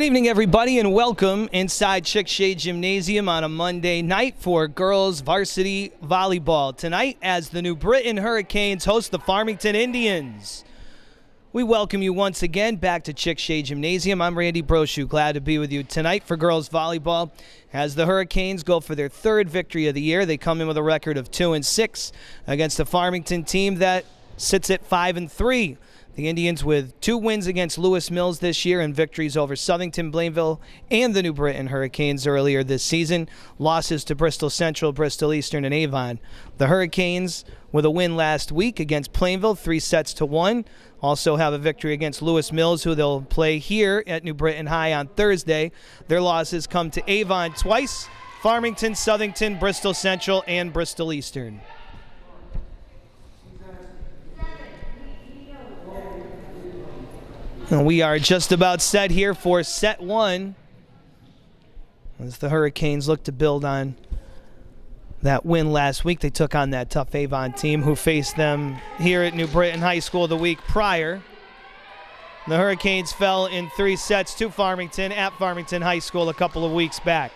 Good evening, everybody, and welcome inside Chickshade Gymnasium on a Monday night for girls varsity volleyball. Tonight, as the New Britain Hurricanes host the Farmington Indians. We welcome you once again back to Chickshade Gymnasium. I'm Randy Brochu, glad to be with you tonight for girls volleyball. As the Hurricanes go for their third victory of the year, they come in with a record of 2-6 against a Farmington team that sits at 5-3. The Indians with 2 wins against Lewis Mills this year and victories over Southington, Blainville, and the New Britain Hurricanes earlier this season. Losses to Bristol Central, Bristol Eastern, and Avon. The Hurricanes with a win last week against Plainville, 3-1. Also have a victory against Lewis Mills, who they'll play here at New Britain High on Thursday. Their losses come to Avon twice, Farmington, Southington, Bristol Central, and Bristol Eastern. And we are just about set here for set one, as the Hurricanes look to build on that win last week. They took on that tough Avon team who faced them here at New Britain High School the week prior. The Hurricanes fell in 3 sets to Farmington at Farmington High School a couple of weeks back.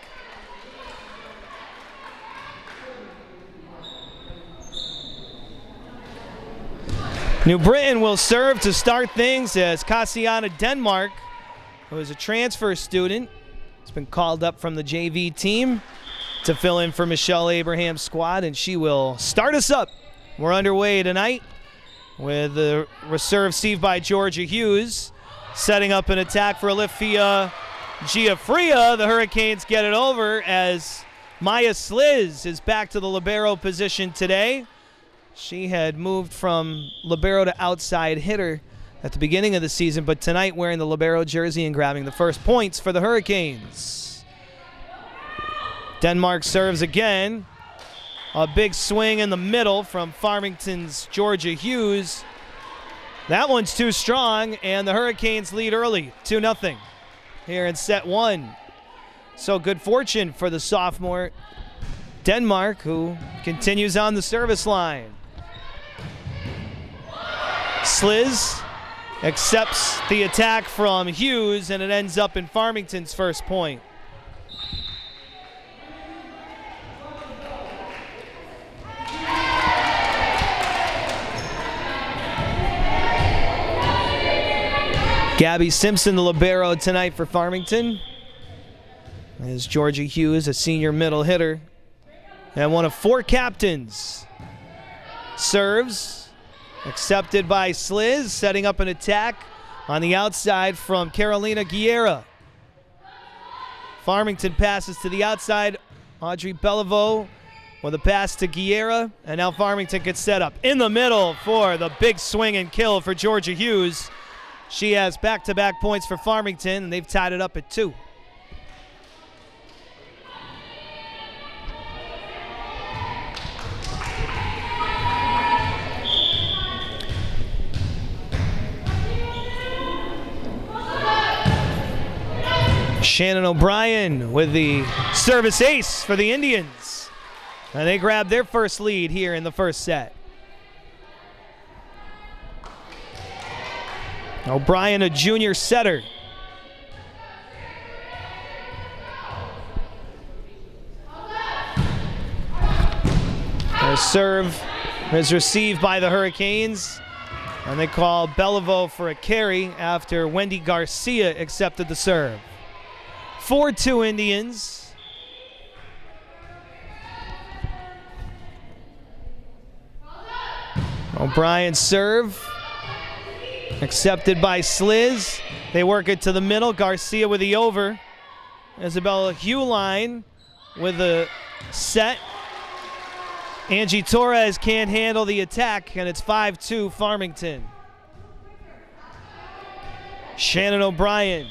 New Britain will serve to start things as Cassiana Denmark, who is a transfer student, has been called up from the JV team to fill in for Michelle Abraham's squad, and she will start us up. We're underway tonight with the reserve received by Georgia Hughes, setting up an attack for Alifia Giafria. The Hurricanes get it over as Maya Sliz is back to the libero position today. She had moved from libero to outside hitter at the beginning of the season, but tonight wearing the libero jersey and grabbing the first points for the Hurricanes. Denmark serves again. A big swing in the middle from Farmington's Georgia Hughes. That one's too strong, and the Hurricanes lead early, 2-0 here in set one. So good fortune for the sophomore Denmark, who continues on the service line. Sliz accepts the attack from Hughes, and it ends up in Farmington's first point. Gabby Simpson, the libero tonight for Farmington. As Georgia Hughes, a senior middle hitter, and one of 4 captains. Serves. Accepted by Sliz, setting up an attack on the outside from Carolina Guerra. Farmington passes to the outside. Audrey Beliveau with a pass to Guerra, and now Farmington gets set up in the middle for the big swing and kill for Georgia Hughes. She has back-to-back points for Farmington, and they've tied it up at 2. Shannon O'Brien with the service ace for the Indians. And they grab their first lead here in the first set. O'Brien, a junior setter. Their serve is received by the Hurricanes, and they call Beliveau for a carry after Wendy Garcia accepted the serve. 4-2 Indians. O'Brien's serve accepted by Sliz. They work it to the middle. Garcia with the over. Isabella Hewline with the set. Angie Torres can't handle the attack, and it's 5-2 Farmington. Shannon O'Brien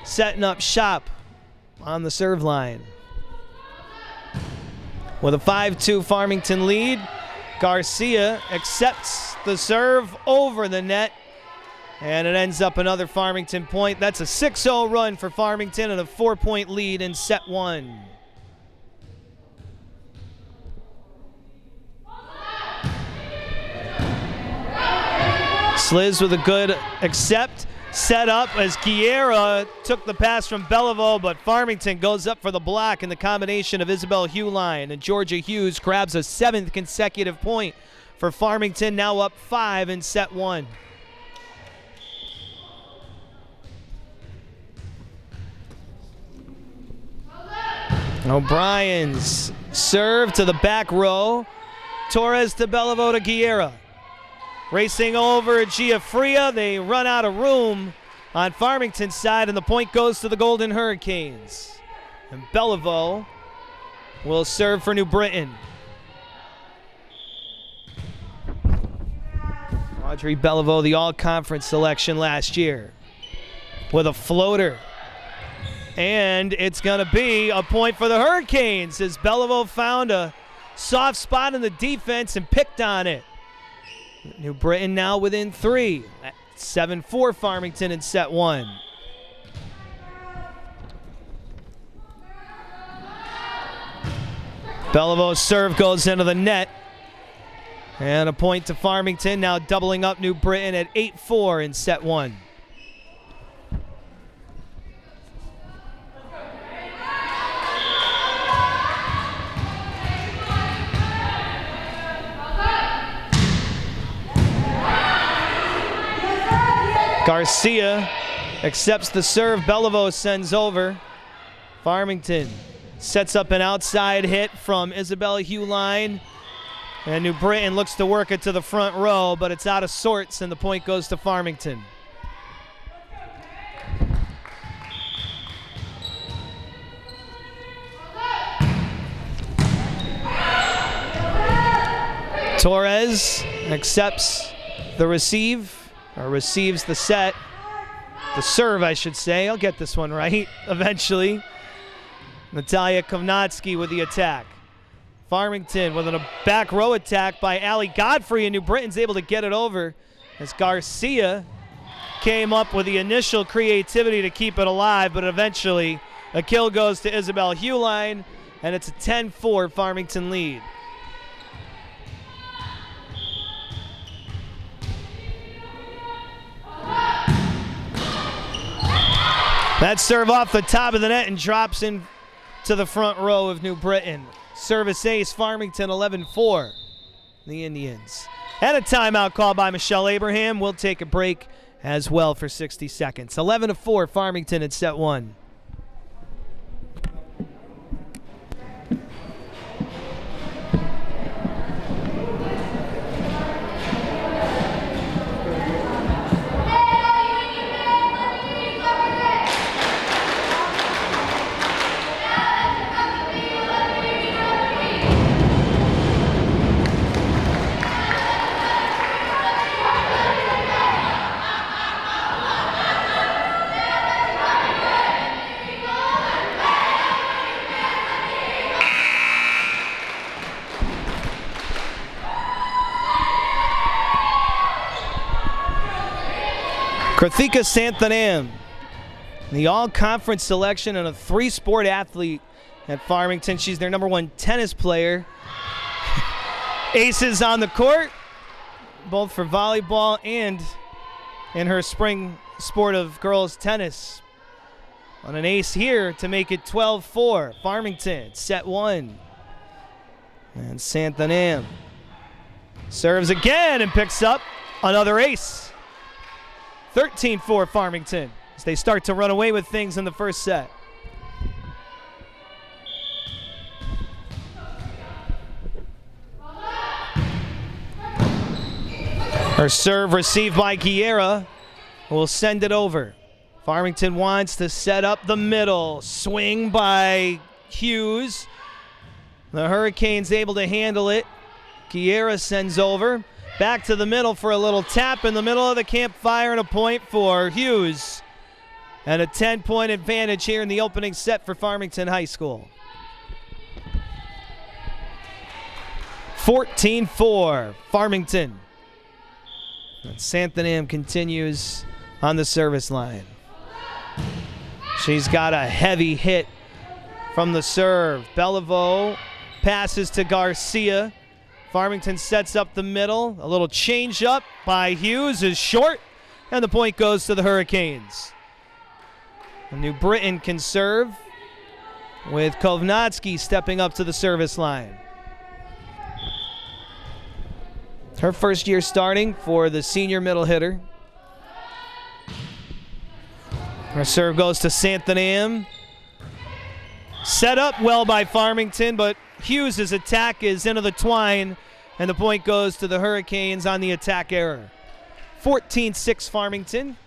setting up shop on the serve line. With a 5-2 Farmington lead, Garcia accepts the serve over the net, and it ends up another Farmington point. That's a 6-0 run for Farmington and a 4-point lead in set one. Sliz with a good accept. set up as Guerra took the pass from Belleville, but Farmington goes up for the block, and the combination of Isabel Hewline and Georgia Hughes grabs a 7th consecutive point for Farmington, now up 5 in set 1. O'Brien's serve to the back row. Torres to Belleville to Guerra. Racing over Giafria. They run out of room on Farmington's side, and the point goes to the Golden Hurricanes. And Belleville will serve for New Britain. Audrey Belleville, the all-conference selection last year, with a floater. And it's going to be a point for the Hurricanes as Belleville found a soft spot in the defense and picked on it. New Britain now within 3. 7-4 Farmington in set 1. Belleville's serve goes into the net. And a point to Farmington, now doubling up New Britain at 8-4 in set 1. Garcia accepts the serve. Belleville sends over. Farmington sets up an outside hit from Isabella Hewline. And New Britain looks to work it to the front row, but it's out of sorts, and the point goes to Farmington. Torres accepts the receive. Or receives the set. The serve, I should say. I'll get this one right eventually. Natalia Kovnatsky with the attack. Farmington with a back row attack by Allie Godfrey, and New Britain's able to get it over as Garcia came up with the initial creativity to keep it alive, but eventually a kill goes to Isabel Hewline, and it's a 10-4 Farmington lead. That serve off the top of the net and drops in to the front row of New Britain. Service ace, Farmington 11-4, the Indians. And a timeout call by Michelle Abraham. We'll take a break as well for 60 seconds. 11-4, Farmington in set 1. Krathika Santhanam, the all-conference selection and a 3-sport athlete at Farmington. She's their #1 tennis player. Aces on the court, both for volleyball and in her spring sport of girls tennis. On an ace here to make it 12-4. Farmington, set 1. And Santhanam serves again and picks up another ace. 13-4 Farmington as they start to run away with things in the first set. Her serve received by Guerra, who will send it over. Farmington wants to set up the middle. Swing by Hughes. The Hurricanes able to handle it. Guerra sends over. Back to the middle for a little tap in the middle of the campfire, and a point for Hughes. And a 10-point advantage here in the opening set for Farmington High School. 14-4 Farmington. And Santhanam continues on the service line. She's got a heavy hit from the serve. Belleville passes to Garcia. Farmington sets up the middle. A little change up by Hughes is short. and the point goes to the Hurricanes. New Britain can serve with Kovnatsky stepping up to the service line. Her first year starting for the senior middle hitter. Her serve goes to Santhanam. Set up well by Farmington, but Hughes' attack is into the twine, and the point goes to the Hurricanes on the attack error. 14-6 Farmington.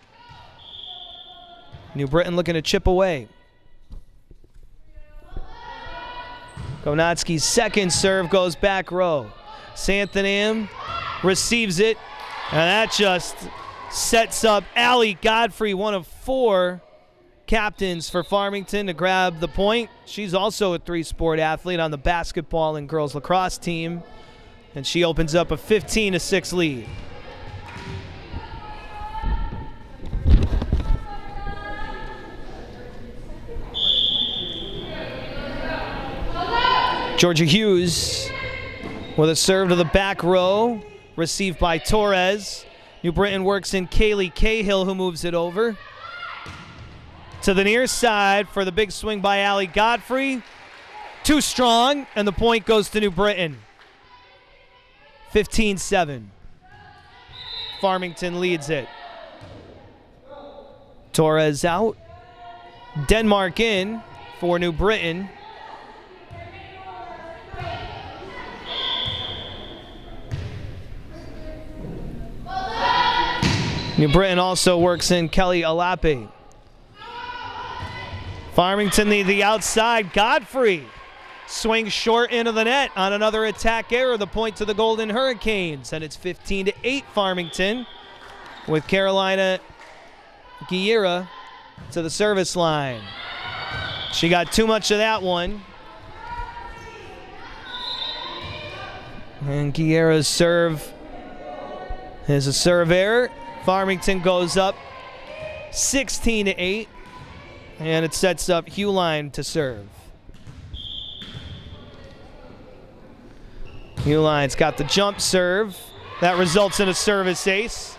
New Britain looking to chip away. Kovnatsky's second serve goes back row. Santhanam receives it, and that just sets up Allie Godfrey, one of 4 captains for Farmington, to grab the point. She's also a 3-sport athlete on the basketball and girls lacrosse team, and she opens up a 15-6 lead. Georgia Hughes with a serve to the back row, received by Torres. New Britain works in Kaylee Cahill, who moves it over to the near side for the big swing by Allie Godfrey. Too strong, and the point goes to New Britain. 15-7. Farmington leads it. Torres out. Denmark in for New Britain. New Britain also works in Kelly Alape. Farmington the outside. Godfrey swings short into the net on another attack error. The point to the Golden Hurricanes, and it's 15-8 Farmington, with Carolina Guerra to the service line. She got too much of that one. And Guerra's serve is a serve error. Farmington goes up 16-8, and it sets up Hewline to serve. Hewline's got the jump serve. That results in a service ace.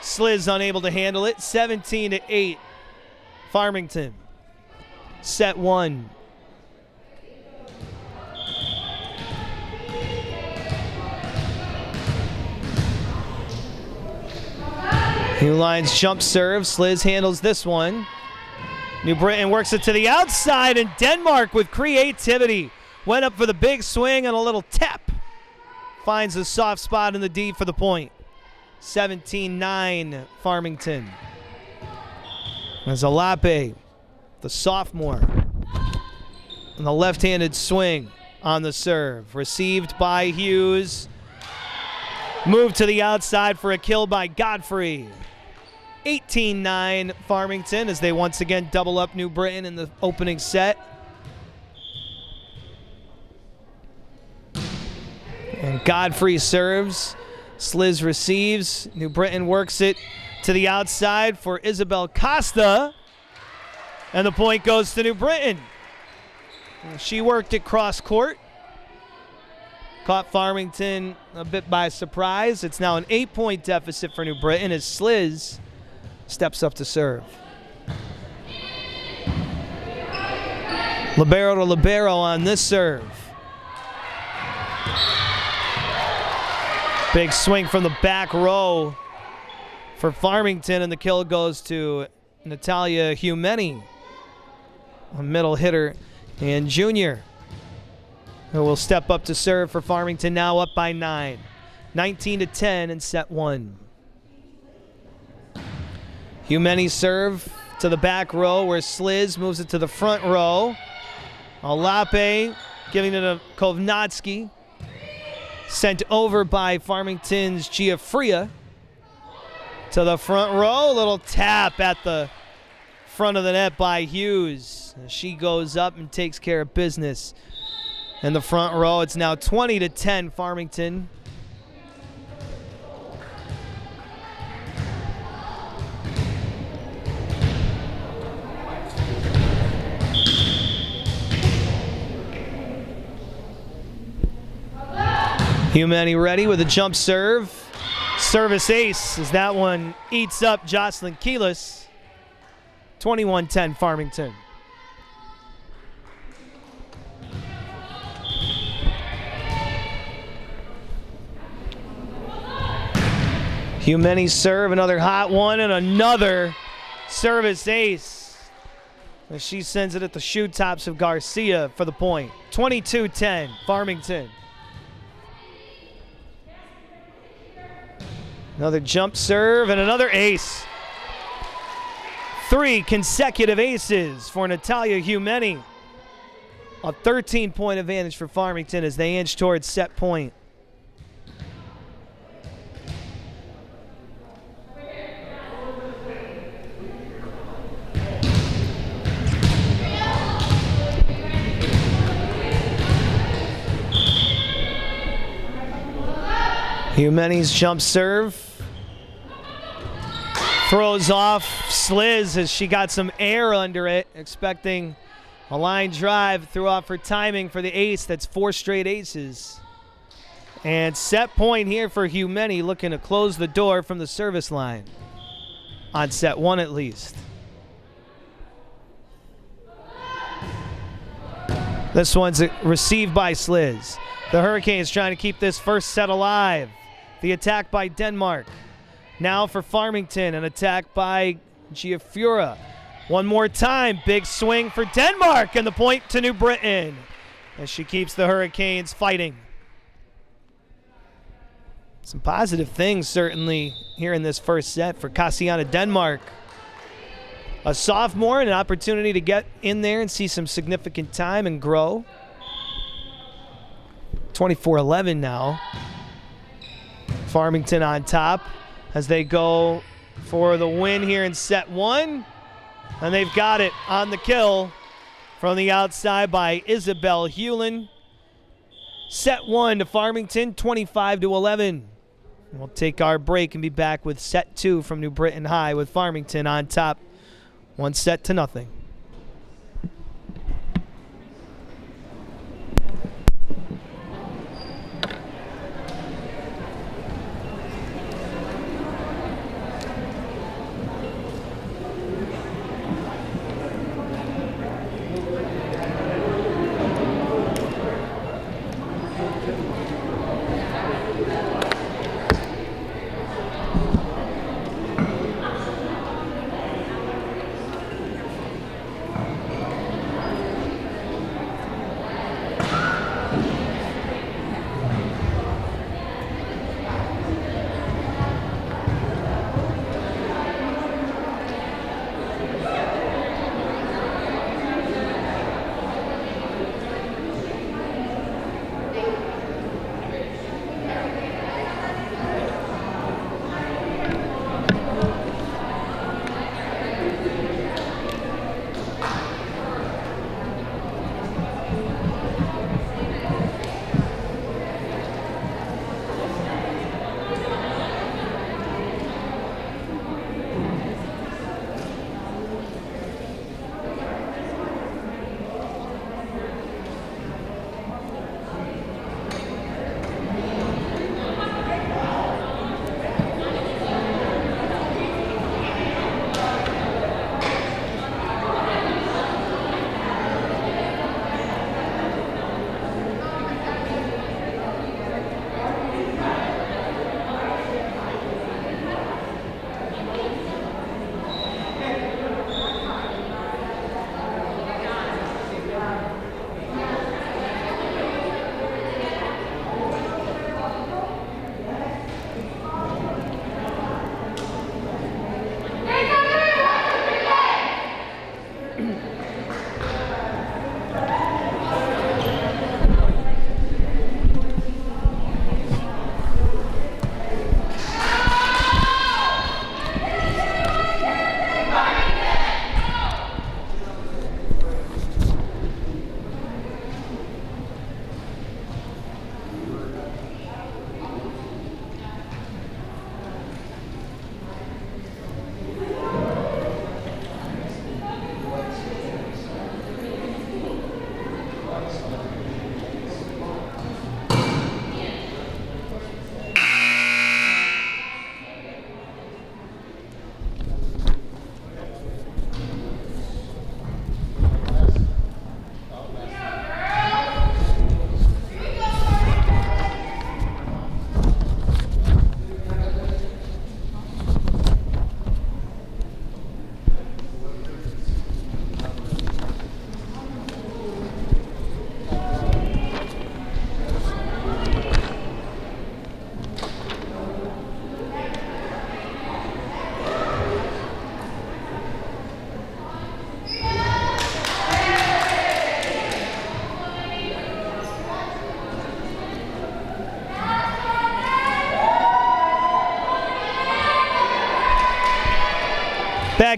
Sliz unable to handle it. 17-8. Farmington. Set 1. Hewline's jump serve. Sliz handles this one. New Britain works it to the outside, and Denmark with creativity went up for the big swing and a little tap. Finds a soft spot in the D for the point. 17-9 Farmington. As Alape, the sophomore, and the left-handed swing on the serve. Received by Hughes. Moved to the outside for a kill by Godfrey. 18-9 Farmington as they once again double up New Britain in the opening set. And Godfrey serves. Sliz receives. New Britain works it to the outside for Isabel Costa. And the point goes to New Britain. She worked it cross court. Caught Farmington a bit by surprise. It's now an 8-point deficit for New Britain as Sliz steps up to serve. Libero to libero on this serve. Big swing from the back row for Farmington, and the kill goes to Natalia Humeni, a middle hitter and junior, who will step up to serve for Farmington, now up by 9. 19-10 in set 1. Humeni serve to the back row where Sliz moves it to the front row. Alape giving it to Kovnatsky. Sent over by Farmington's Giafria to the front row. A little tap at the front of the net by Hughes. She goes up and takes care of business in the front row. It's now 20-10 Farmington. Humeni ready with a jump serve. service ace as that one eats up Jocelyn Keelis. 21-10 Farmington. Humeni serve, another hot one, and another service ace. As she sends it at the shoe tops of Garcia for the point. 22-10 Farmington. Another jump serve and another ace. 3 consecutive aces for Natalia Humeni. A 13-point advantage for Farmington as they inch towards set point. Humeni's jump serve throws off Sliz as she got some air under it, expecting a line drive, threw off her timing for the ace. That's 4 straight aces. And set point here for Humeni, looking to close the door from the service line on set 1 at least. This one's received by Sliz. The Hurricanes trying to keep this first set alive. The attack by Denmark. Now for Farmington, an attack by Giafura. One more time, big swing for Denmark, and the point to New Britain as she keeps the Hurricanes fighting. Some positive things certainly here in this first set for Cassiana Denmark. A sophomore and an opportunity to get in there and see some significant time and grow. 24-11 now. Farmington on top as they go for the win here in set 1. And they've got it on the kill from the outside by Isabel Hewlin. Set 1 to Farmington, 25-11. We'll take our break and be back with set 2 from New Britain High with Farmington on top, 1-0.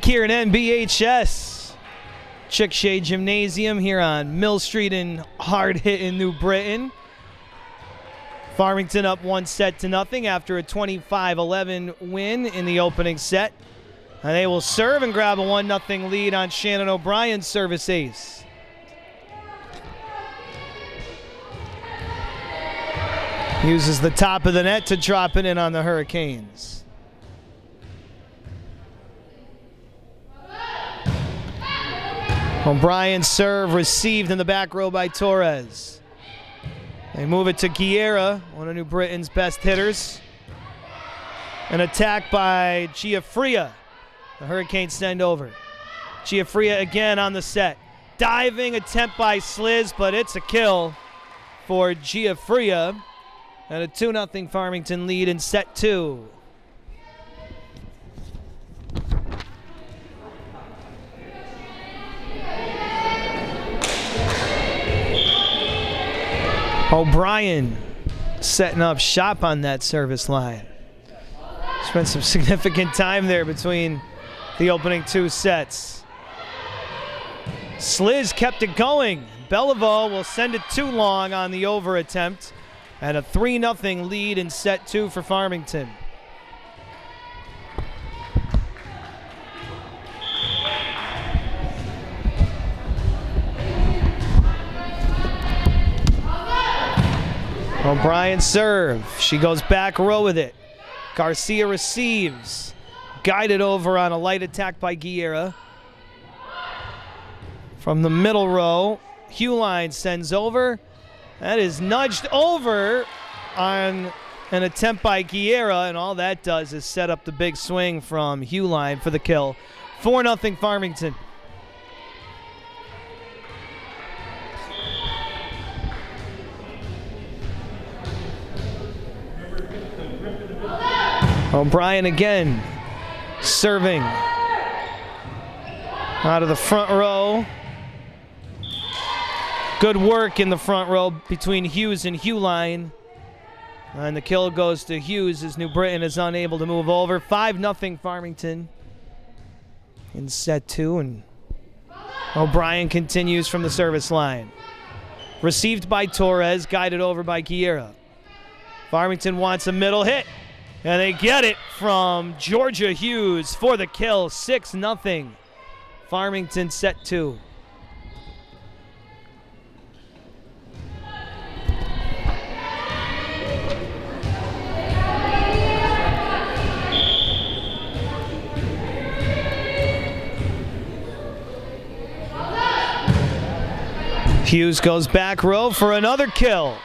Back here at NBHS, Chickasha Gymnasium here on Mill Street in hard-hitting New Britain. Farmington up 1-0 after a 25-11 win in the opening set. And they will serve and grab a 1-0 lead on Shannon O'Brien's service ace. Uses the top of the net to drop it in on the Hurricanes. O'Brien's serve received in the back row by Torres. They move it to Guerra, one of New Britain's best hitters. An attack by Giaffria. The Hurricanes send over. Giaffria again on the set. Diving attempt by Sliz, but it's a kill for Giaffria. And a 2-0 Farmington lead in set 2. O'Brien setting up shop on that service line. Spent some significant time there between the opening 2 sets. Sliz kept it going. Beliveau will send it too long on the over attempt. And a 3-0 lead in set 2 for Farmington. O'Brien serve. She goes back row with it. Garcia receives. Guided over on a light attack by Guerra. From the middle row, Hewline sends over. That is nudged over on an attempt by Guerra, and all that does is set up the big swing from Hewline for the kill. 4-0 Farmington. O'Brien again, serving out of the front row. Good work in the front row between Hughes and Hewline. And the kill goes to Hughes as New Britain is unable to move over. 5-0 Farmington in set 2. And O'Brien continues from the service line. Received by Torres, guided over by Guerra. Farmington wants a middle hit. And they get it from Georgia Hughes for the kill. 6-0. Farmington set 2. Hughes goes back row for another kill.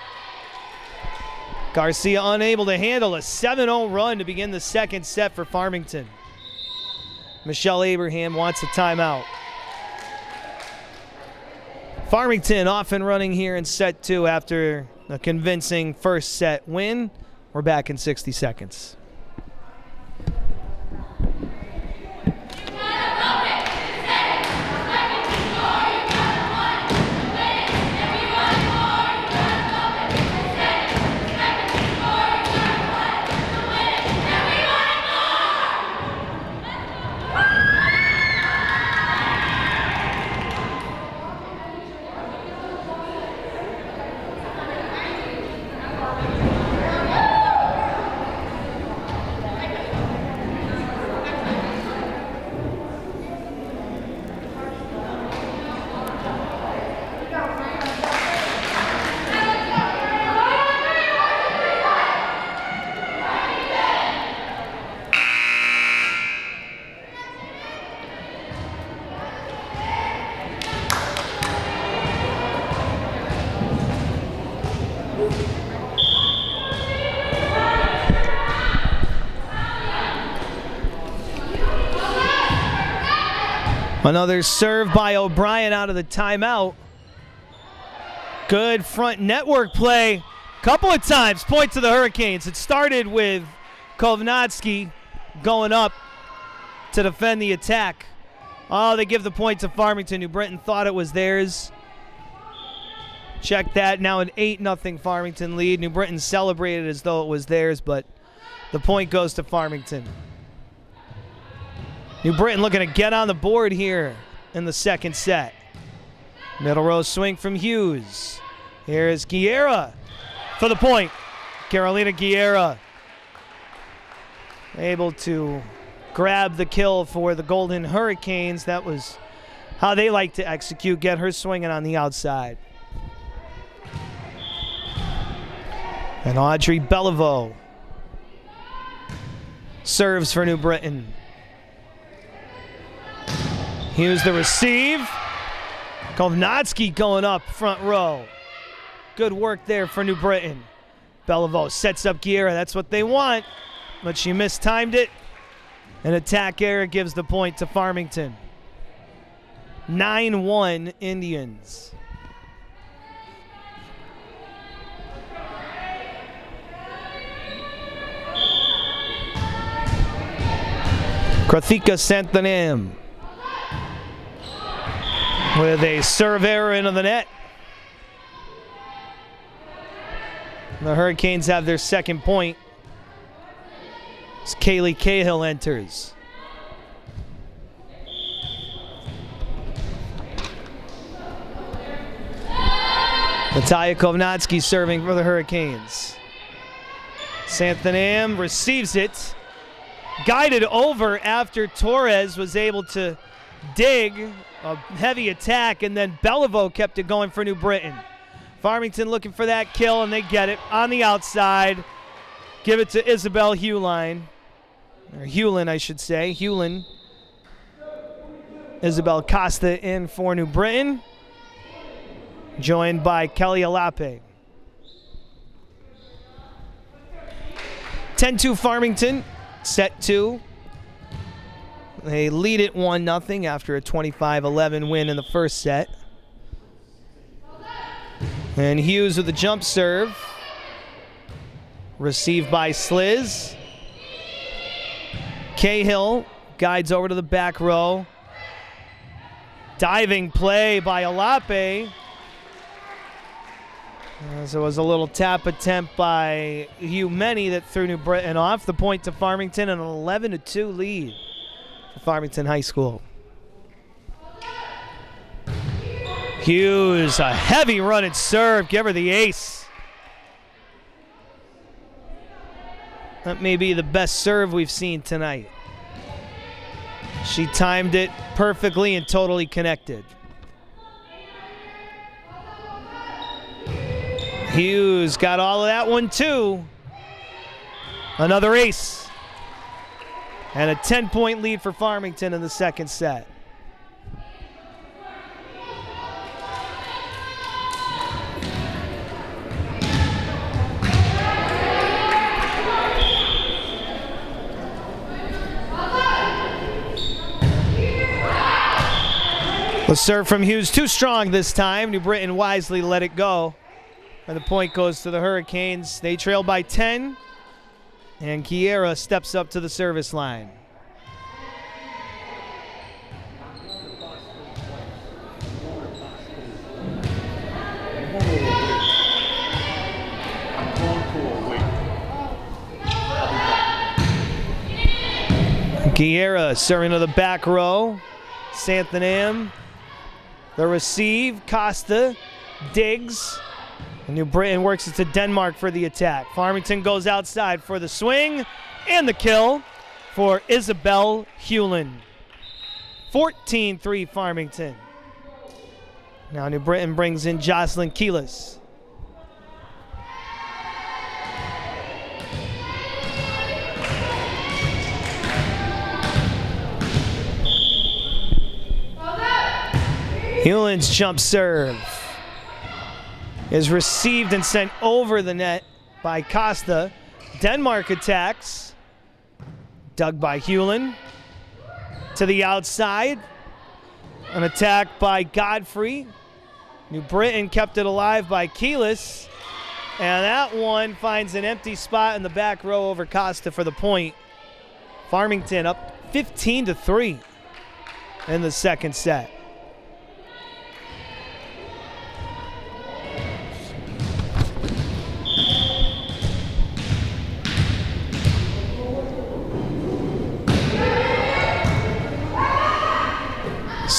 Garcia unable to handle a 7-0 run to begin the second set for Farmington. Michelle Abraham wants a timeout. Farmington off and running here in set 2 after a convincing first set win. We're back in 60 seconds. Another serve by O'Brien out of the timeout. Good front network play. Couple of times, point to the Hurricanes. It started with Kovnatsky going up to defend the attack. Oh, they give the point to Farmington. New Britain thought it was theirs. Check that. Now an 8-0 Farmington lead. New Britain celebrated as though it was theirs, but the point goes to Farmington. New Britain looking to get on the board here in the second set. Middle row swing from Hughes. Here's Guerra for the point. Carolina Guerra able to grab the kill for the Golden Hurricanes. That was how they like to execute, get her swinging on the outside. And Audrey Beliveau serves for New Britain. Here's the receive. Kovnatsky going up front row. Good work there for New Britain. Beliveau sets up Guerra. That's what they want, but she mistimed it. An attack error gives the point to Farmington. 9-1 Indians. Krathika Santhanam with a serve error into the net. The Hurricanes have their second point as Kaylee Cahill enters. Natalia Kovnatsky serving for the Hurricanes. Santhanam receives it. Guided over after Torres was able to dig a heavy attack, and then Beliveau kept it going for New Britain. Farmington looking for that kill, and they get it on the outside. Give it to Isabel Hewline. Or Hewlin, I should say. Hewlin. Isabel Costa in for New Britain. Joined by Kelly Alape. 10-2 Farmington. Set 2. They lead it 1-0 after a 25-11 win in the first set. And Hughes with the jump serve. Received by Sliz. Cahill guides over to the back row. Diving play by Alape. As it was a little tap attempt by Hugh Many that threw New Britain off. The point to Farmington, an 11-2 lead for Farmington High School. Hughes, a heavy run and serve. Give her the ace. That may be the best serve we've seen tonight. She timed it perfectly and totally connected. Hughes got all of that one too. Another ace. And a 10-point lead for Farmington in the second set. The serve from Hughes too strong this time. New Britain wisely let it go. And the point goes to the Hurricanes. They trail by 10. And Guerra steps up to the service line. Guerra serving to the back row. Santhanam. The receive. Costa digs. And New Britain works it to Denmark for the attack. Farmington goes outside for the swing and the kill for Isabel Hewlin. 14-3 Farmington. Now New Britain brings in Jocelyn Keelis. Hewlin's jump serve is received and sent over the net by Costa. Denmark attacks. Dug by Hewlin. To the outside. An attack by Godfrey. New Britain kept it alive by Keelis. And that one finds an empty spot in the back row over Costa for the point. Farmington up 15-3 in the second set.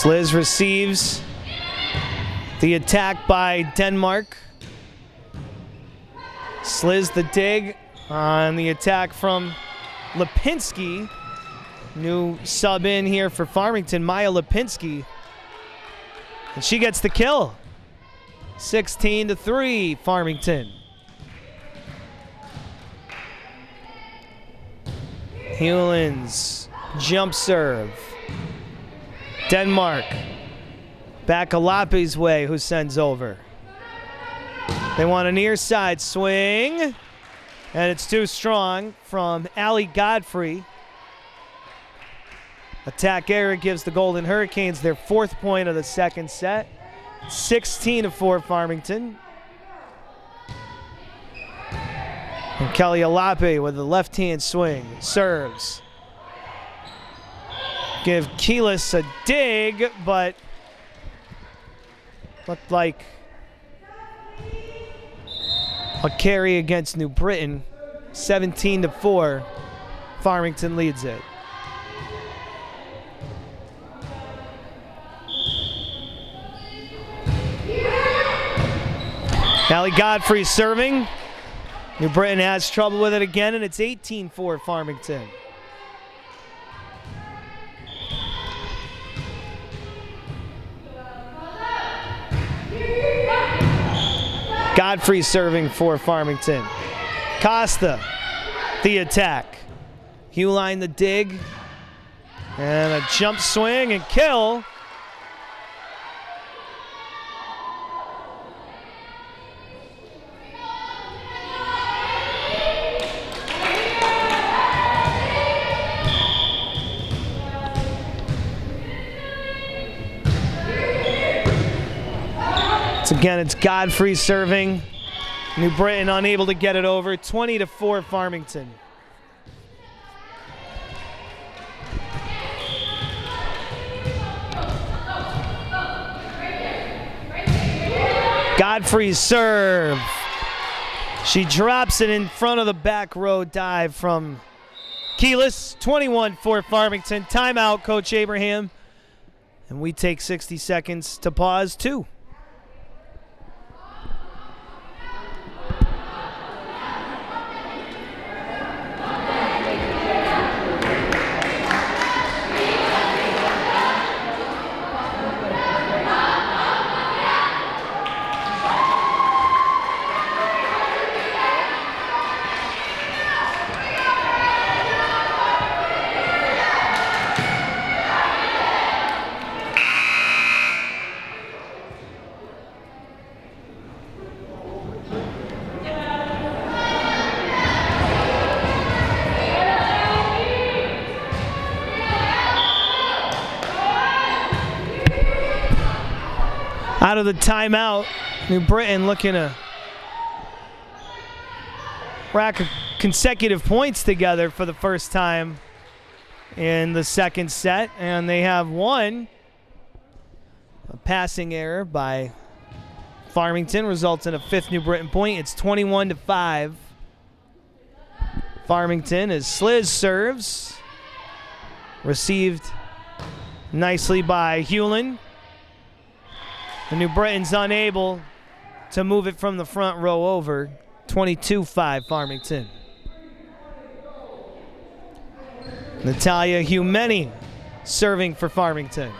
Sliz receives the attack by Denmark. Sliz the dig on the attack from Lipinski. New sub in here for Farmington, Maya Lipinski. And she gets the kill. 16-3, Farmington. Hewlin's jump serve. Denmark back Alape's way, who sends over. They want a near side swing, and it's too strong from Allie Godfrey. Attack error gives the Golden Hurricanes their 4th point of the second set. 16-4 Farmington. And Kelly Alape with the left-hand swing. Serves. Give Keelis a dig, but looked like a carry against New Britain. 17-4. Farmington leads it. Allie Godfrey serving. New Britain has trouble with it again, and it's 18-4 Farmington. Godfrey serving for Farmington. Costa, the attack. Hewline the dig. And a jump swing and kill. Again, it's Godfrey serving. New Britain unable to get it over. 20-4 Farmington. Godfrey's serve. She drops it in front of the back row dive from Keelis. 21-4 Farmington. Timeout, Coach Abraham. And we take 60 seconds to pause, too. Out of the timeout, New Britain looking to rack consecutive points together for the first time in the second set, and they have one. A passing error by Farmington results in a 5th New Britain point. It's 21-5. Farmington as Sliz serves. Received nicely by Hewlin. The New Britain's unable to move it from the front row over. 22-5 Farmington. Natalia Humeni serving for Farmington.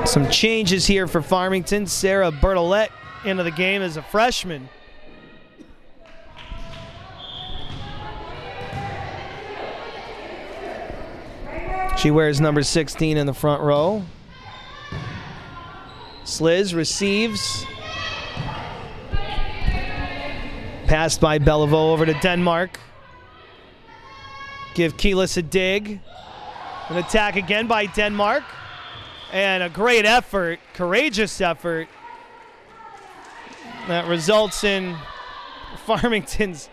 Some changes here for Farmington. Sarah Bertolette into the game as a freshman. She wears number 16 in the front row. Sliz receives. Passed by Bellevaux over to Denmark. Give Keelis a dig. An attack again by Denmark. And a great effort, courageous effort, that results in Farmington's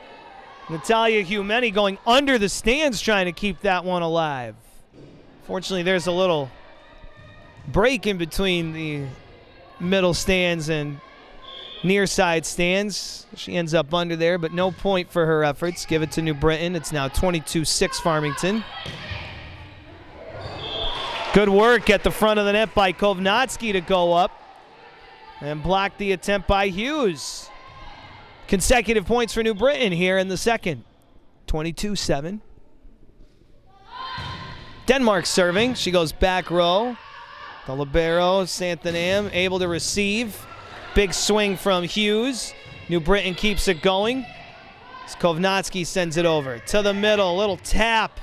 Natalia Humeni going under the stands trying to keep that one alive. Fortunately, there's a little break in between the middle stands and near side stands. She ends up under there, but no point for her efforts. Give it to New Britain. It's now 22-6 Farmington. Good work at the front of the net by Kovnatsky to go up and block the attempt by Hughes. Consecutive points for New Britain here in the second. 22-7. Denmark serving. She goes back row. The libero, Santhanam, able to receive. Big swing from Hughes. New Britain keeps it going. Kovnatsky sends it over to the middle. Little tap.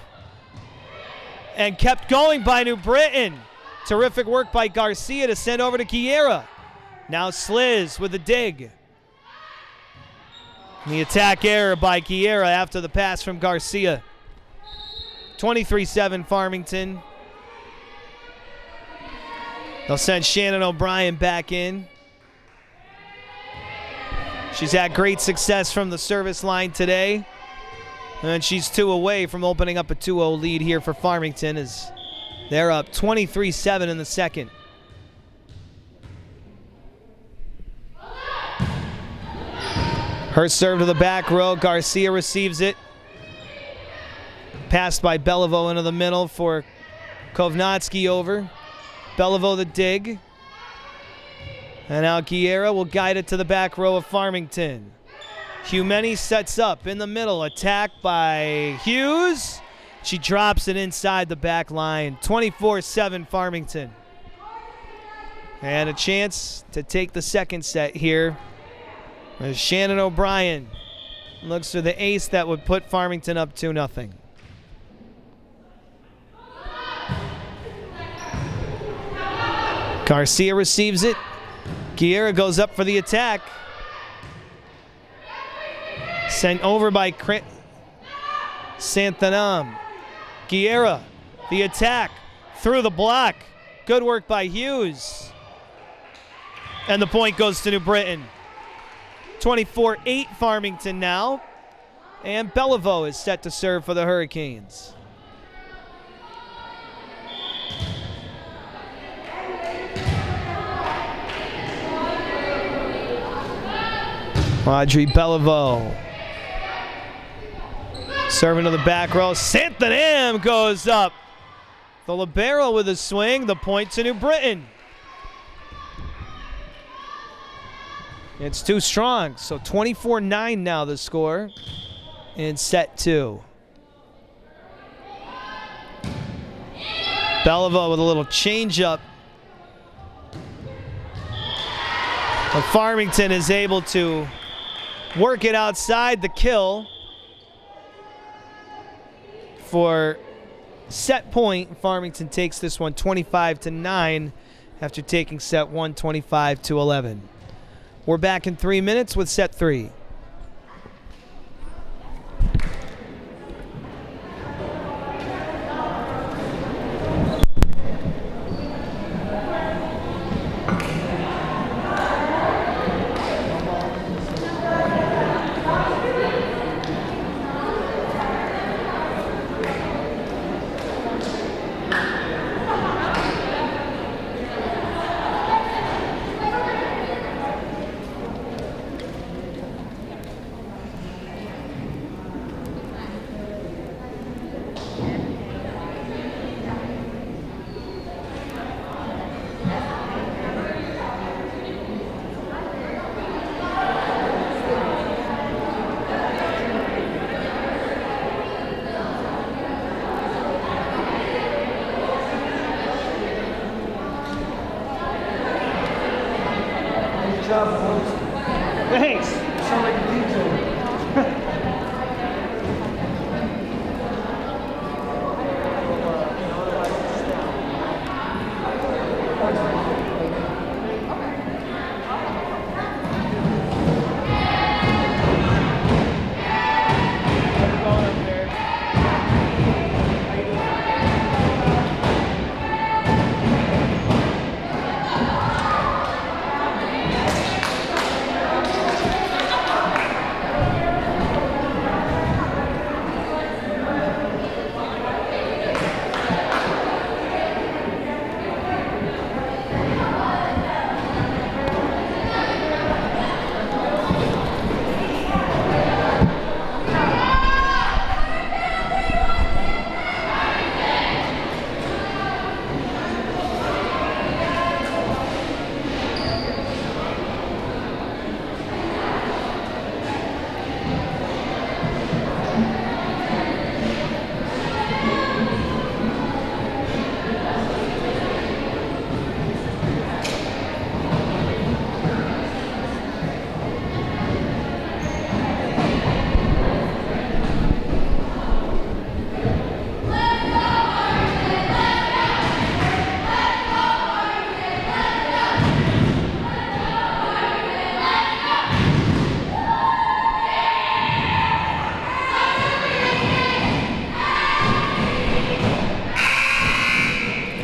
And kept going by New Britain. Terrific work by Garcia to send over to Guerra. Now Sliz with a dig. The attack error by Guerra after the pass from Garcia. 23-7 Farmington. They'll send Shannon O'Brien back in. She's had great success from the service line today. And she's 2 away from opening up a 2-0 lead here for Farmington as they're up 23-7 in the second. Her serve to the back row. Garcia receives it. Passed by Beliveau into the middle for Kovnatsky over. Beliveau the dig. And now Guerra will guide it to the back row of Farmington. Humeni sets up in the middle. Attack by Hughes. She drops it inside the back line. 24-7 Farmington. And a chance to take the second set here. As Shannon O'Brien looks for the ace that would put Farmington up 2-0. Garcia receives it. Guerra goes up for the attack. Sent over by Santhanam. Guerra, the attack, through the block. Good work by Hughes. And the point goes to New Britain. 24-8 Farmington now. And Beliveau is set to serve for the Hurricanes. Audrey Beliveau. Serving to the back row. Santhanam goes up. The libero with a swing. The point to New Britain. It's too strong. So 24-9 now the score in set 2. Beliveau with a little changeup. But Farmington is able to work it outside the kill for set point. Farmington takes this one 25-9 after taking set 1 25-11. We're back in 3 minutes with set 3. Thanks. You sound like a DJ.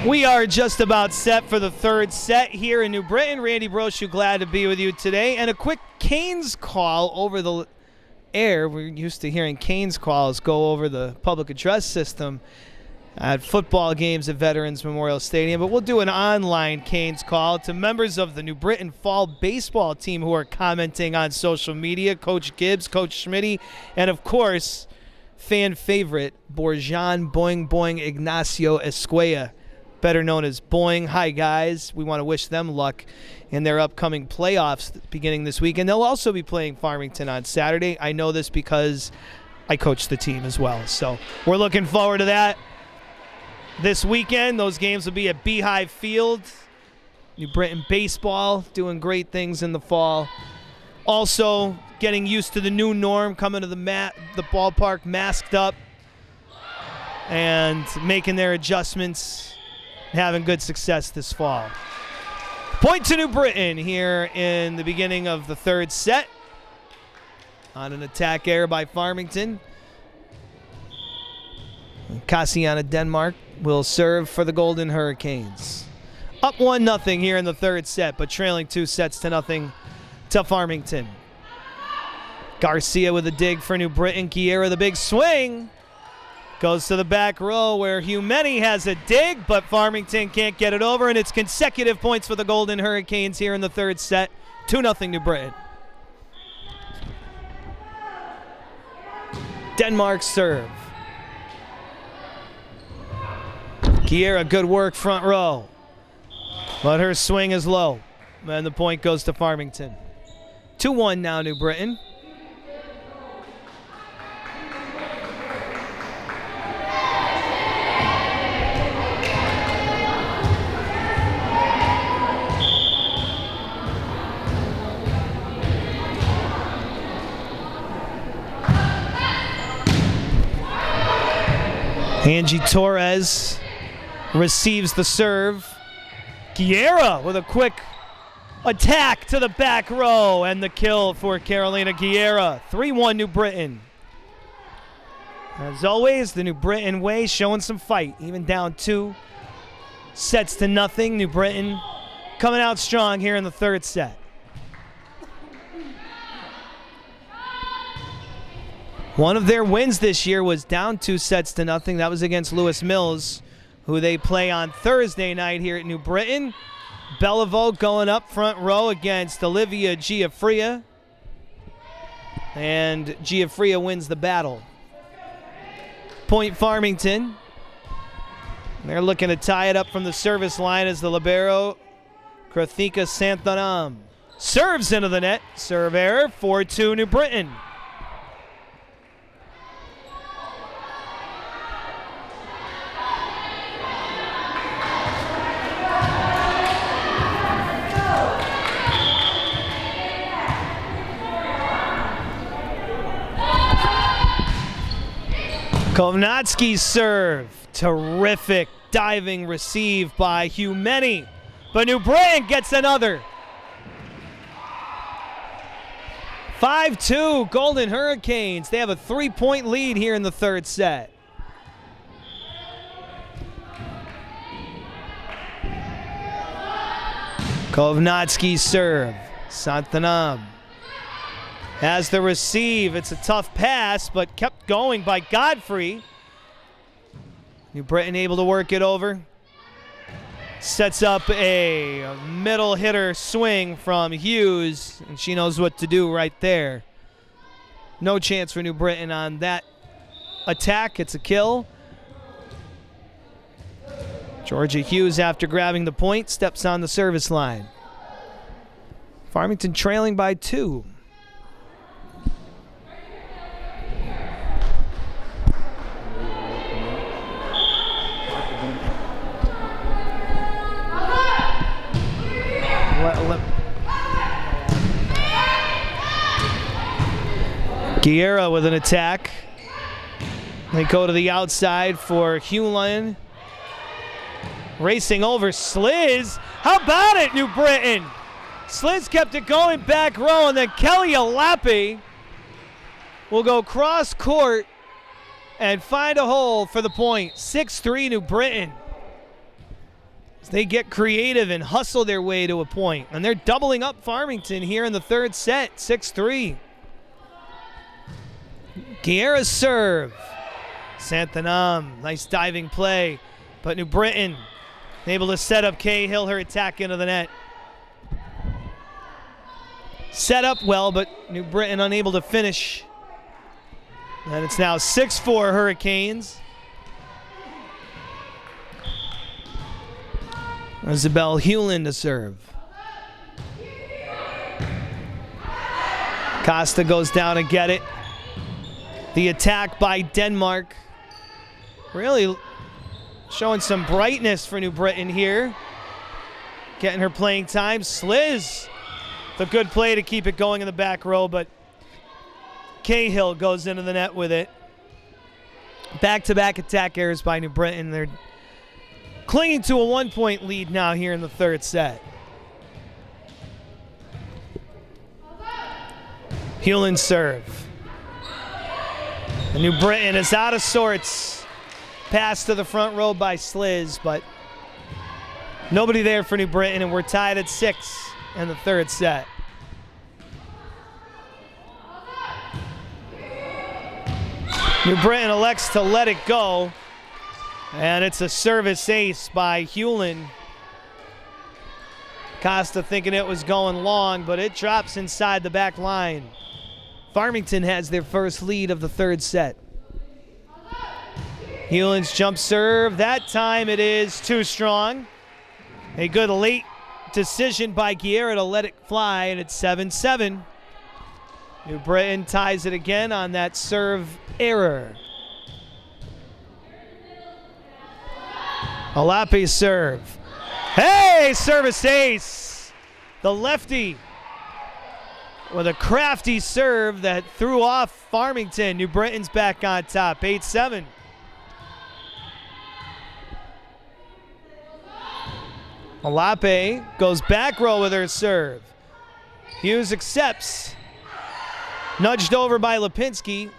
We are just about set for the third set here in New Britain. Randy Brochu, glad to be with you today. And a quick Canes call over the air. We're used to hearing Canes calls go over the public address system at football games at Veterans Memorial Stadium. But we'll do an online Canes call to members of the New Britain Fall baseball team who are commenting on social media. Coach Gibbs, Coach Schmitty, and of course, fan favorite, Borjan Boing Boing Ignacio Escuella, better known as Boing. Hi, guys. We want to wish them luck in their upcoming playoffs beginning this week. And they'll also be playing Farmington on Saturday. I know this because I coach the team as well. So we're looking forward to that this weekend. Those games will be at Beehive Field. New Britain baseball doing great things in the fall. Also getting used to the new norm, coming to the ballpark masked up and making their adjustments, having good success this fall. Point to New Britain here in the beginning of the third set. On an attack error by Farmington. Cassiana Denmark will serve for the Golden Hurricanes. Up 1-0 here in the third set, but trailing 2-0 to Farmington. Garcia with a dig for New Britain. Kiera, the big swing. Goes to the back row where Humeni has a dig, but Farmington can't get it over, and it's consecutive points for the Golden Hurricanes here in the third set. 2-0 New Britain. Denmark serve. Kiera, good work front row. But her swing is low, and the point goes to Farmington. 2-1 now, New Britain. Angie Torres receives the serve. Guerra with a quick attack to the back row, and the kill for Carolina Guerra. 3-1 New Britain. As always, the New Britain way showing some fight, even down 2-0. New Britain coming out strong here in the third set. One of their wins this year was down 2-0. That was against Lewis Mills, who they play on Thursday night here at New Britain. Belleville going up front row against Olivia Giaffria. And Giaffria wins the battle. Point Farmington. They're looking to tie it up from the service line as the libero, Krathika Santhanam, serves into the net. Serve error, 4-2 New Britain. Kovnatsky's serve. Terrific diving receive by Humeni. But New Britain gets another. 5-2 Golden Hurricanes. They have a 3-point lead here in the third set. Kovnatsky's serve. Santhanam has the receive. It's a tough pass, but kept going by Godfrey. New Britain able to work it over. Sets up a middle hitter swing from Hughes, and she knows what to do right there. No chance for New Britain on that attack. It's a kill. Georgia Hughes, after grabbing the point, steps on the service line. Farmington trailing by 2. Guerra with an attack. They go to the outside for Hewlin. Racing over Sliz. How about it, New Britain? Sliz kept it going back row, and then Kelly Alapi will go cross court and find a hole for the point. 6-3 New Britain. They get creative and hustle their way to a point. And they're doubling up Farmington here in the third set, 6-3. Guerra's serve. Santhanam, nice diving play. But New Britain able to set up Cahill, her attack into the net. Set up well, but New Britain unable to finish. And it's now 6-4 Hurricanes. Isabel Hewlin to serve. Costa goes down to get it. The attack by Denmark. Really showing some brightness for New Britain here. Getting her playing time. Sliz, the good play to keep it going in the back row, but Cahill goes into the net with it. Back-to-back attack errors by New Britain. They're clinging to a 1-point lead now here in the third set. Hewlin serve. And New Britain is out of sorts. Pass to the front row by Sliz, but nobody there for New Britain, and we're tied at 6 in the third set. New Britain elects to let it go, and it's a service ace by Hewlin. Costa thinking it was going long, but it drops inside the back line. Farmington has their first lead of the third set. Hewlin's jump serve. That time it is too strong. A good late decision by Guerra to let it fly, and it's 7-7. New Britain ties it again on that serve error. Alape serve. Hey, service ace. The lefty with a crafty serve that threw off Farmington. New Britain's back on top, 8-7. Alape goes back row with her serve. Hughes accepts. Nudged over by Lipinski.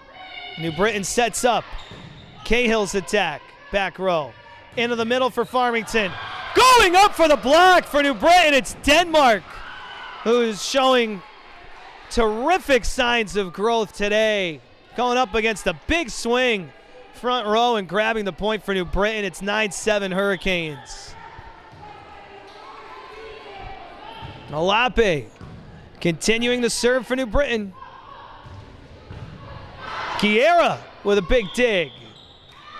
New Britain sets up. Cahill's attack, back row. Into the middle for Farmington. Going up for the block for New Britain. It's Denmark, who is showing terrific signs of growth today. Going up against a big swing. Front row and grabbing the point for New Britain. It's 9-7 Hurricanes. Alape continuing the serve for New Britain. Guerra with a big dig.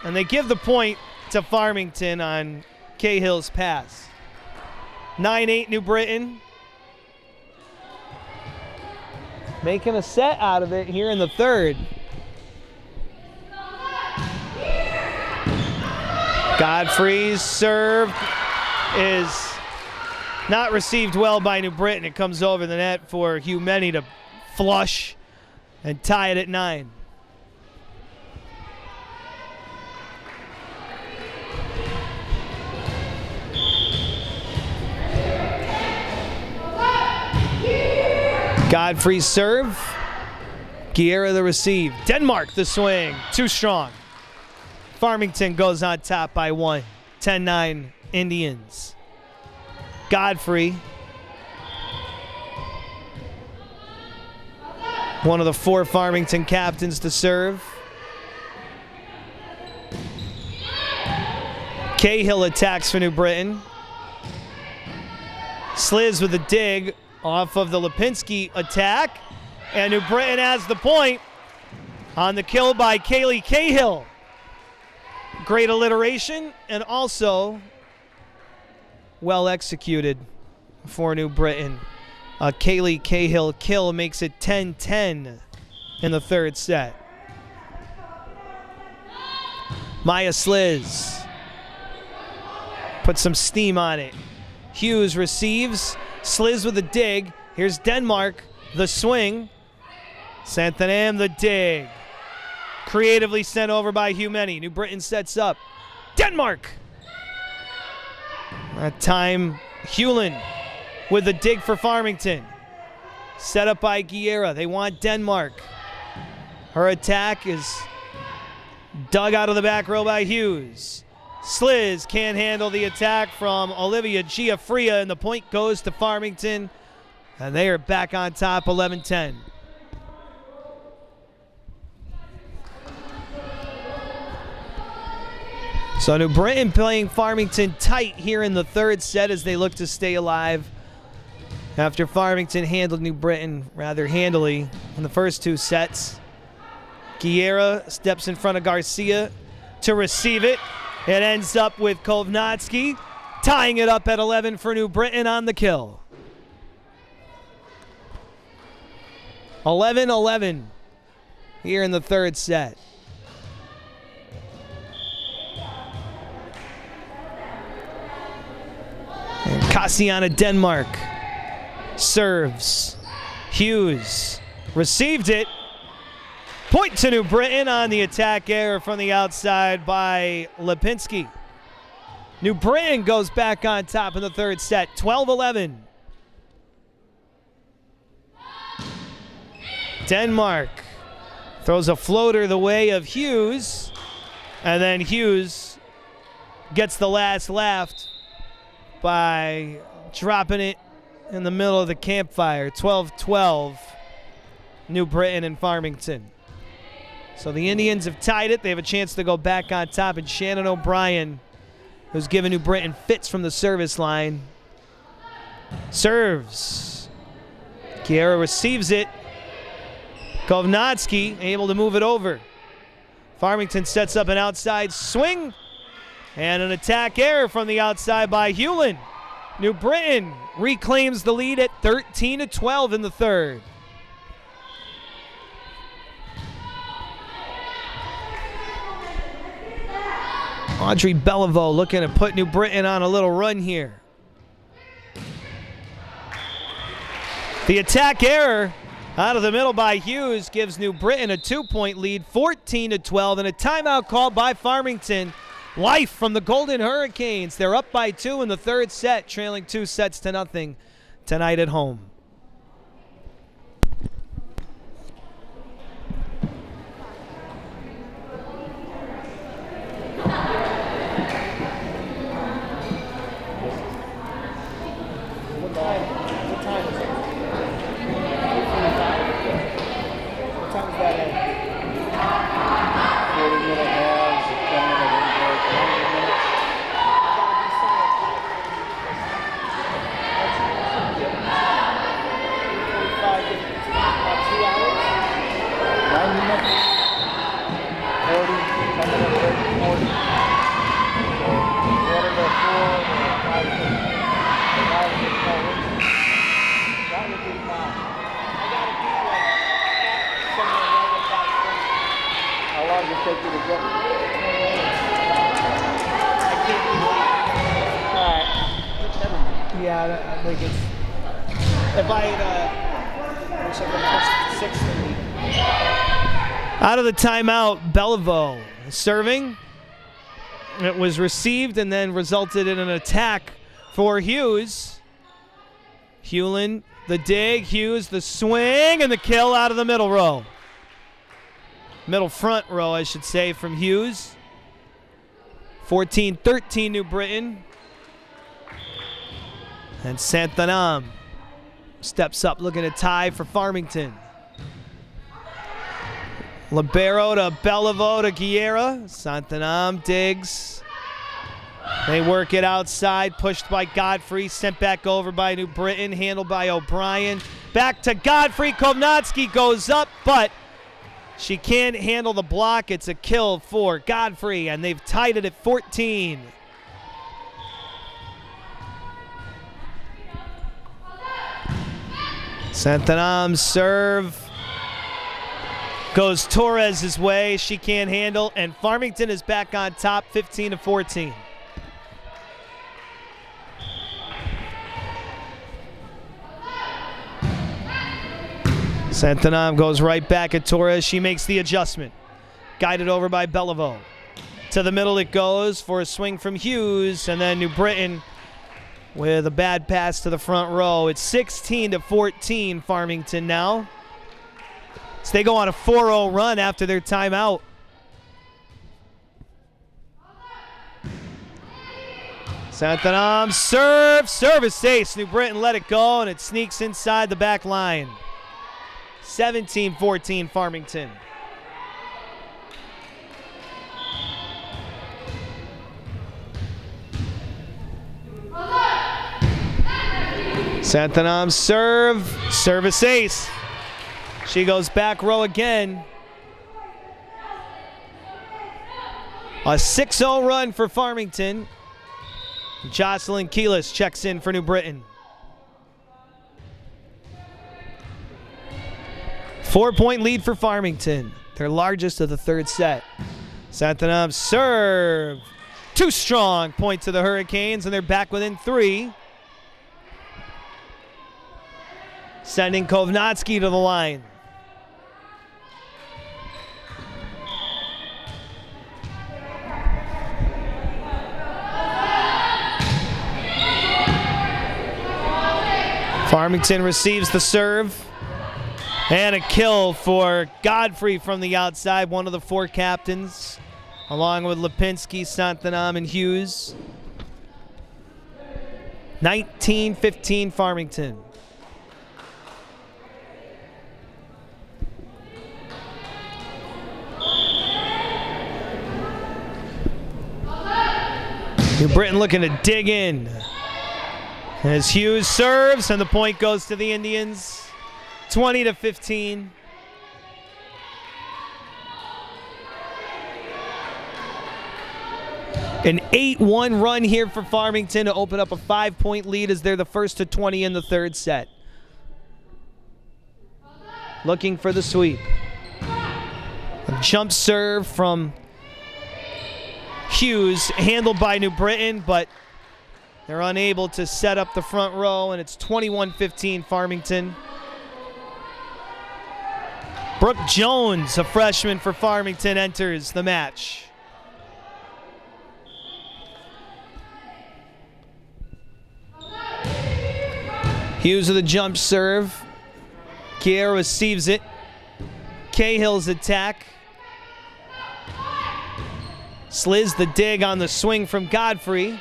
And they give the point to Farmington on Cahill's pass. 9-8 New Britain. Making a set out of it here in the third. Godfrey's serve is not received well by New Britain. It comes over the net for Hugh Many to flush and tie it at 9. Godfrey's serve. Guerra the receive. Denmark the swing. Too strong. Farmington goes on top by 1. 10-9 Indians. Godfrey. One of the 4 Farmington captains to serve. Cahill attacks for New Britain. Sliz with a dig off of the Lipinski attack. And New Britain has the point on the kill by Kaylee Cahill. Great alliteration and also well executed for New Britain. A Kaylee Cahill kill makes it 10-10 in the third set. Maya Sliz put some steam on it. Hughes receives. Sliz with a dig. Here's Denmark, the swing. Santhanam, the dig. Creatively sent over by Hugh Many. New Britain sets up. Denmark! That time, Hewlin with the dig for Farmington. Set up by Guerra. They want Denmark. Her attack is dug out of the back row by Hughes. Sliz can't handle the attack from Olivia Giafria, and the point goes to Farmington. And they are back on top, 11-10. So New Britain playing Farmington tight here in the third set as they look to stay alive after Farmington handled New Britain rather handily in the first two sets. Guerra steps in front of Garcia to receive it. It ends up with Kovnatsky tying it up at 11 for New Britain on the kill. 11-11 here in the third set. And Cassiana Denmark serves. Hughes received it. Point to New Britain on the attack error from the outside by Lipinski. New Britain goes back on top in the third set, 12-11. Denmark throws a floater the way of Hughes, and then Hughes gets the last laugh by dropping it in the middle of the campfire. 12-12, New Britain and Farmington. So the Indians have tied it. They have a chance to go back on top, and Shannon O'Brien, who's given New Britain fits from the service line, serves. Guerra receives it. Kovnatsky able to move it over. Farmington sets up an outside swing and an attack error from the outside by Hewlin. New Britain reclaims the lead at 13-12 in the third. Audrey Beliveau looking to put New Britain on a little run here. The attack error out of the middle by Hughes gives New Britain a 2-point lead, 14-12, and a timeout called by Farmington. Life from the Golden Hurricanes. They're up by 2 in the third set, trailing 2-0 tonight at home. Yeah, I think it's. If I had out of the timeout, Beliveau serving. It was received and then resulted in an attack for Hughes. Hewlin, the dig, Hughes, the swing, and the kill out of the middle row. Middle front row, I should say, from Hughes. 14-13 New Britain. And Santhanam steps up looking to tie for Farmington. Libero to Beliveau to Guerra. Santhanam digs. They work it outside, pushed by Godfrey, sent back over by New Britain, handled by O'Brien. Back to Godfrey. Kovnatsky goes up, but she can't handle the block. It's a kill for Godfrey, and they've tied it at 14. Santhanam's serve goes Torres' way. She can't handle, and Farmington is back on top, 15-14. Santhanam goes right back at Torres. She makes the adjustment. Guided over by Beliveau. To the middle it goes for a swing from Hughes, and then New Britain with a bad pass to the front row. It's 16-14 Farmington now. So they go on a 4-0 run after their timeout. Santanam service ace. New Britain let it go, and it sneaks inside the back line. 17-14 Farmington. Santanam service ace. She goes back row again. A 6-0 run for Farmington. Jocelyn Keelis checks in for New Britain. 4-point lead for Farmington, their largest of the third set. Santanam serve. Too strong. Point to the Hurricanes, and they're back within 3. Sending Kovnatsky to the line. Farmington receives the serve. And a kill for Godfrey from the outside, one of the 4 captains, along with Lipinski, Santanam, and Hughes. 19-15 Farmington. New Britain looking to dig in. As Hughes serves, and the point goes to the Indians. 20-15. An 8-1 run here for Farmington to open up a 5-point lead as they're the first to 20 in the third set. Looking for the sweep. A jump serve from Hughes, handled by New Britain, but they're unable to set up the front row, and it's 21-15 Farmington. Brooke Jones, a freshman for Farmington, enters the match. Hughes with a jump serve. Kiera receives it. Cahill's attack. Sliz the dig on the swing from Godfrey.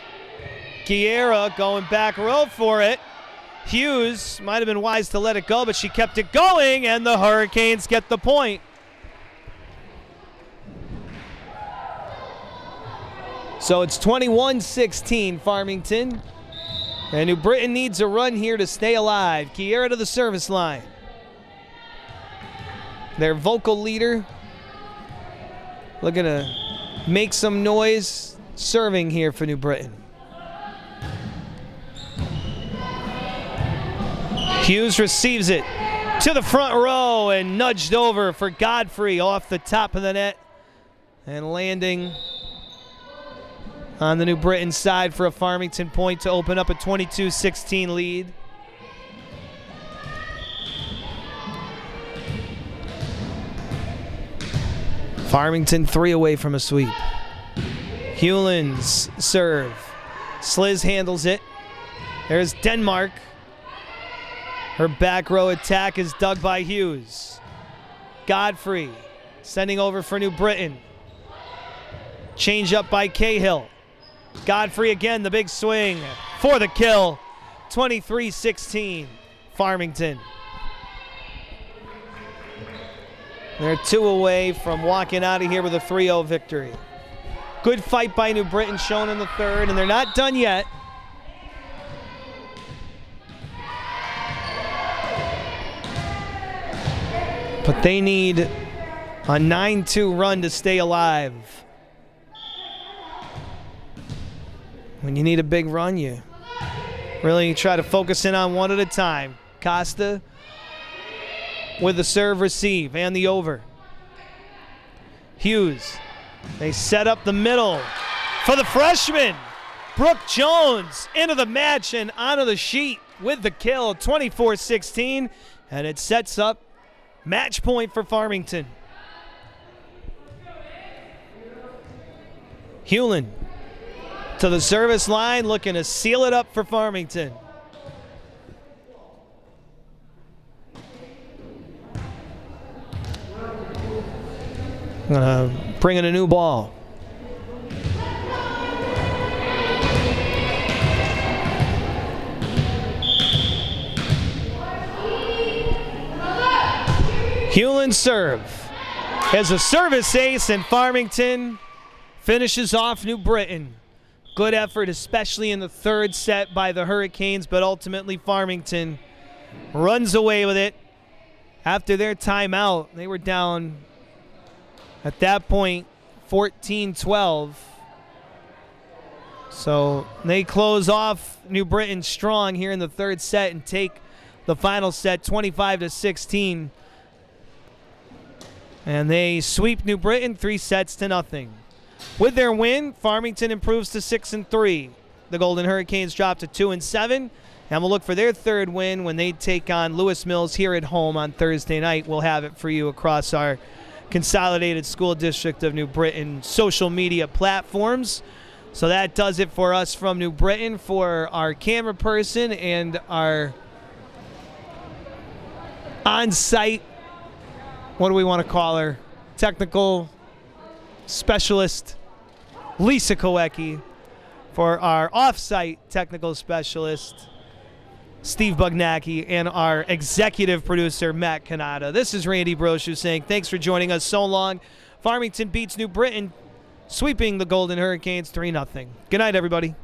Kiera going back row for it. Hughes might have been wise to let it go, but she kept it going, and the Hurricanes get the point. So it's 21-16 Farmington. And New Britain needs a run here to stay alive. Kiera to the service line. Their vocal leader looking to make some noise serving here for New Britain. Hughes receives it to the front row and nudged over for Godfrey off the top of the net and landing on the New Britain side for a Farmington point to open up a 22-16 lead. Farmington 3 away from a sweep. Hewlin's serve. Sliz handles it. There's Denmark. Her back row attack is dug by Hughes. Godfrey sending over for New Britain. Change up by Cahill. Godfrey again, the big swing for the kill. 23-16 Farmington. They're 2 away from walking out of here with a 3-0 victory. Good fight by New Britain shown in the third, and they're not done yet. But they need a 9-2 run to stay alive. When you need a big run, you really try to focus in on one at a time. Costa with the serve receive and the over. Hughes, they set up the middle for the freshman. Brooke Jones into the match and onto the sheet with the kill, 24-16, and it sets up match point for Farmington. Hewlin to the service line, looking to seal it up for Farmington. Bring in a new ball. Hewlin serve has a service ace, and Farmington finishes off New Britain. Good effort, especially in the third set by the Hurricanes, but ultimately Farmington runs away with it. After their timeout, they were down at that point 14-12. So they close off New Britain strong here in the third set and take the final set 25-16. And they sweep New Britain 3-0. With their win, Farmington improves to 6-3. The Golden Hurricanes drop to 2-7. And we'll look for their third win when they take on Lewis Mills here at home on Thursday night. We'll have it for you across our Consolidated School District of New Britain social media platforms. So that does it for us from New Britain. For our camera person and our on-site, what do we want to call her? Technical specialist, Lisa Kowecki. For our off-site technical specialist, Steve Bugnacki, and our executive producer, Matt Canada. This is Randy Brochu saying thanks for joining us so long. Farmington beats New Britain, sweeping the Golden Hurricanes 3-0. Good night, everybody.